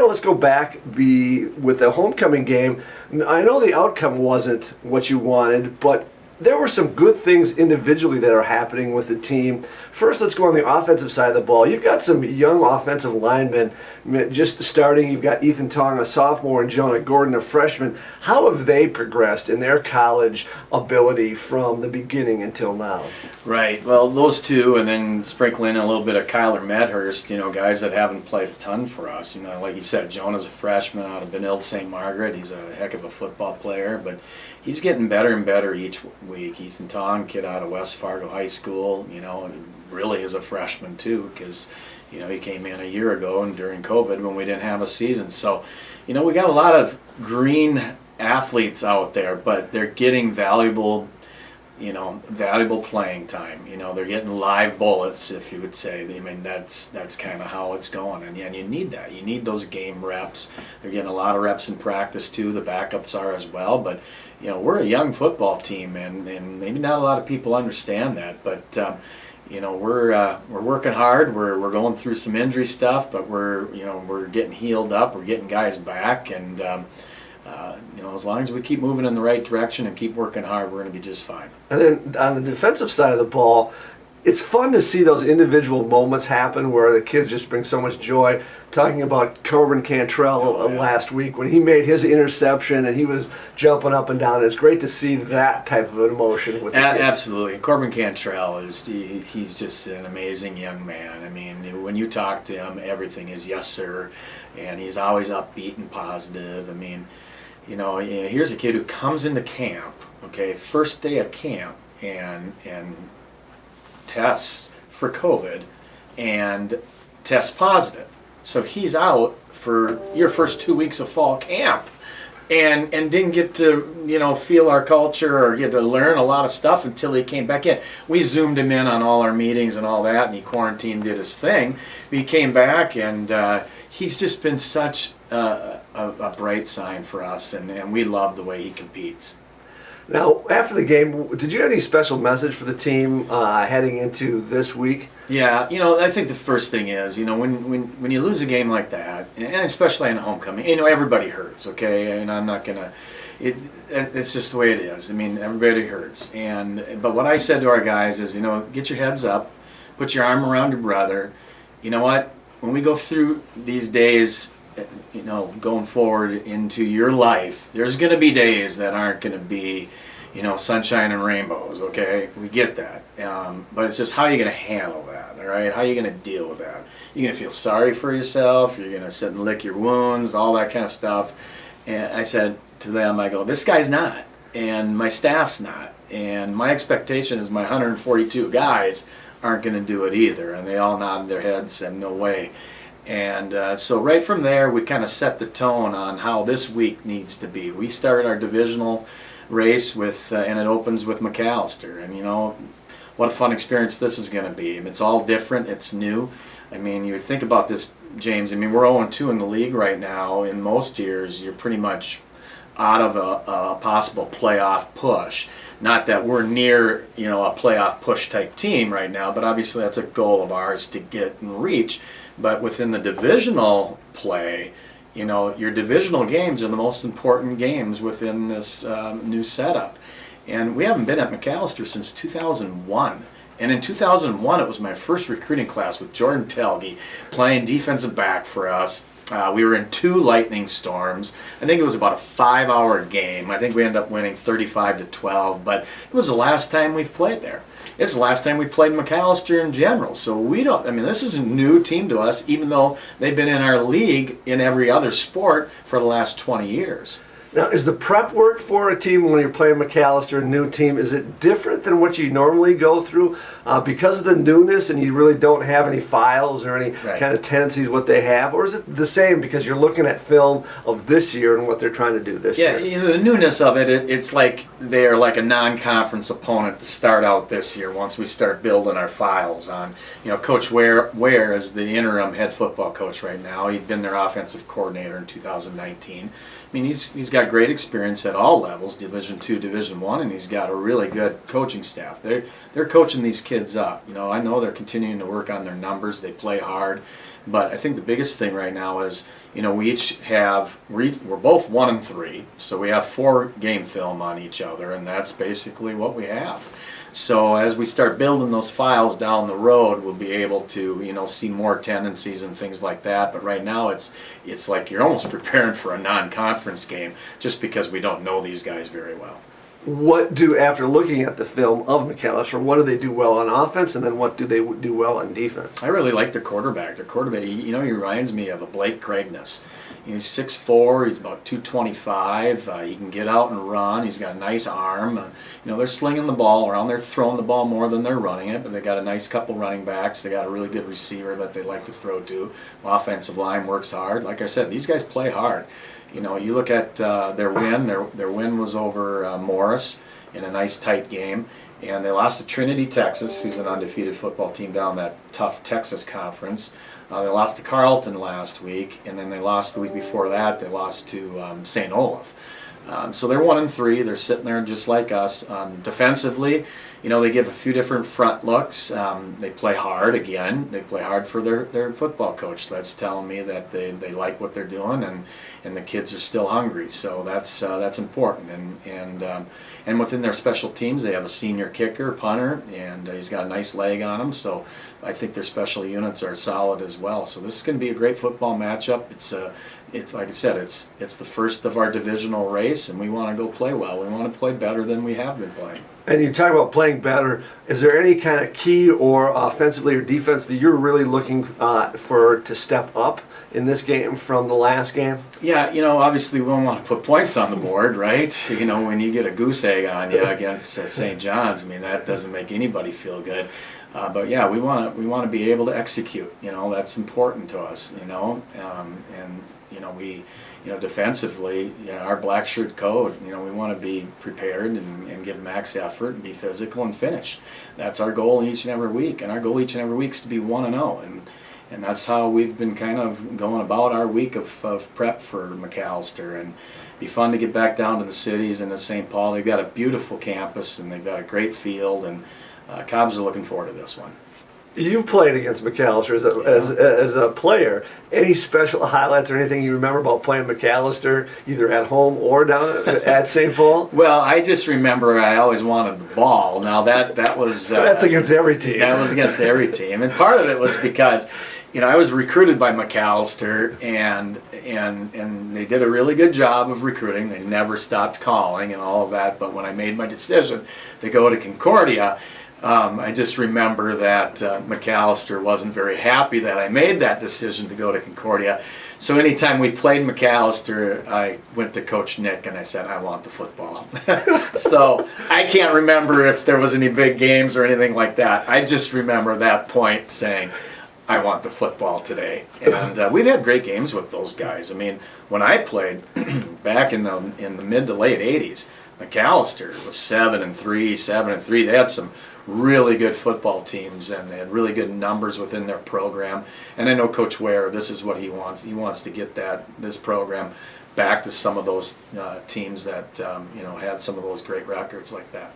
Let's go back with the homecoming game. I know the outcome wasn't what you wanted, but there were some good things individually that are happening with the team. First, let's go on the offensive side of the ball. You've got some young offensive linemen just starting. You've got Ethan Tong, a sophomore, and Jonah Gordon, a freshman. How have they progressed in their college ability from the beginning until now? Right. Well, those two, and then sprinkle in a little bit of Kyler Medhurst, guys that haven't played a ton for us. Like you said, Jonah's a freshman out of Benilde St. Margaret. He's a heck of a football player, but he's getting better and better each week. Ethan Tong, kid out of West Fargo High School, and really is a freshman too, because he came in a year ago and during COVID when we didn't have a season. So we got a lot of green athletes out there, but they're getting valuable playing time. They're getting live bullets, if you would say. I mean, that's kind of how it's going, and you need that. You need those game reps. They're getting a lot of reps in practice too. The backups are as well, but we're a young football team, and maybe not a lot of people understand that, but we're working hard. We're going through some injury stuff, but we're getting healed up. We're getting guys back, and as long as we keep moving in the right direction and keep working hard, we're going to be just fine. And then on the defensive side of the ball, it's fun to see those individual moments happen where the kids just bring so much joy. Talking about Corbin Cantrell last week when he made his interception and he was jumping up and down. It's great to see that type of an emotion with the kids. Absolutely. Corbin Cantrell he's just an amazing young man. I mean, when you talk to him, everything is yes sir, and he's always upbeat and positive. I mean, here's a kid who comes into camp, first day of camp, and tests for COVID and tests positive. So he's out for your first 2 weeks of fall camp and didn't get to, feel our culture or get to learn a lot of stuff until he came back in. We zoomed him in on all our meetings and all that, and he quarantined, did his thing. He came back, and he's just been such a bright sign for us, and we love the way he competes. Now, after the game, did you have any special message for the team heading into this week? Yeah, I think the first thing is, when you lose a game like that, and especially in a homecoming, everybody hurts, okay? And I'm not gonna, it's just the way it is. I mean, everybody hurts. But what I said to our guys is, get your heads up, put your arm around your brother. You know what? When we go through these days, going forward into your life, there's going to be days that aren't going to be, sunshine and rainbows, okay? We get that. But it's just how you're going to handle that, all right? How are you going to deal with that? You're going to feel sorry for yourself. You're going to sit and lick your wounds, all that kind of stuff. And I said to them, I go, this guy's not, and my staff's not. And my expectation is my 142 guys aren't going to do it either. And they all nodded their heads and no way. And so right from there, we kind of set the tone on how this week needs to be. We start our divisional race with, and it opens with Macalester. And what a fun experience this is going to be. It's all different. It's new. I mean, you think about this, James. I mean, we're 0-2 in the league right now. In most years, you're pretty much out of a possible playoff push. Not that we're near, a playoff push type team right now, but obviously that's a goal of ours to get and reach. But within the divisional play, your divisional games are the most important games within this new setup. And we haven't been at Macalester since 2001. And in 2001, it was my first recruiting class with Jordan Telge playing defensive back for us. We were in 2 lightning storms. I think it was about a 5-hour game. I think we ended up winning 35-12, but it was the last time we've played there. It's the last time we played Macalester in general. So this is a new team to us, even though they've been in our league in every other sport for the last 20 years. Now, is the prep work for a team when you're playing Macalester, a new team, is it different than what you normally go through because of the newness and you really don't have any files or any kind of tendencies what they have? Or is it the same because you're looking at film of this year and what they're trying to do this year? Yeah, the newness of it's like they're like a non-conference opponent to start out this year once we start building our files on. Coach Ware is the interim head football coach right now. He'd been their offensive coordinator in 2019. I mean, he's got got great experience at all levels, Division II, Division I, and he's got a really good coaching staff. They're coaching these kids up. I know they're continuing to work on their numbers. They play hard, but I think the biggest thing right now is we each have we're both 1-3, so we have 4 game film on each other, and that's basically what we have. So as we start building those files down the road, we'll be able to see more tendencies and things like that. But right now it's like you're almost preparing for a non-conference game just because we don't know these guys very well. After looking at the film of Macalester, what do they do well on offense, and then what do they do well on defense? I really like their quarterback. Their quarterback, he reminds me of a Blake Craigness. He's 6'4", he's about 225. He can get out and run. He's got a nice arm. They're slinging the ball around. They're throwing the ball more than they're running it, but they got a nice couple running backs. They got a really good receiver that they like to throw to. Offensive line works hard. Like I said, these guys play hard. You look at their win. Their win was over Morris in a nice tight game, and they lost to Trinity, Texas, who's an undefeated football team down that tough Texas conference. They lost to Carleton last week, and then they lost the week before that. They lost to St. Olaf. So they're 1-3. They're sitting there just like us. Defensively, they give a few different front looks. They play hard again. They play hard for their football coach. That's telling me that they like what they're doing, and the kids are still hungry. So that's important. And within their special teams, they have a senior kicker, punter, and he's got a nice leg on him. So I think their special units are solid as well. So this is going to be a great football matchup. It's like I said, it's the first of our divisional race, and we want to go play well. We want to play better than we have been playing. And you talk about playing better. Is there any kind of key or offensively or defense that you're really looking to step up in this game from the last game? Yeah, obviously we don't want to put points on the board, right? When you get a goose egg on you against St. John's, that doesn't make anybody feel good. But yeah, we want to be able to execute. That's important to us. We defensively, our black shirt code. We want to be prepared and give max effort and be physical and finish. That's our goal each and every week, and our goal each and every week is to be 1-0. And that's how we've been kind of going about our week of prep for Macalester. And be fun to get back down to the cities and to St. Paul. They've got a beautiful campus and they've got a great field, and Cobbs are looking forward to this one. You've played against Macalester as a player. Any special highlights or anything you remember about playing Macalester, either at home or down at St. Paul? Well, I just remember I always wanted the ball. Now that was that's against every team. That was against every team, and part of it was because I was recruited by Macalester, and they did a really good job of recruiting. They never stopped calling and all of that. But when I made my decision to go to Concordia, I just remember that Macalester wasn't very happy that I made that decision to go to Concordia. So anytime we played Macalester, I went to Coach Nick and I said, I want the football. So I can't remember if there was any big games or anything like that. I just remember that point saying, I want the football today. And we've had great games with those guys. When I played back in the mid to late 80s, Macalester was 7-3, 7-3. They had some really good football teams, and they had really good numbers within their program. And I know Coach Ware, this is what he wants. He wants to get this program back to some of those teams that had some of those great records like that.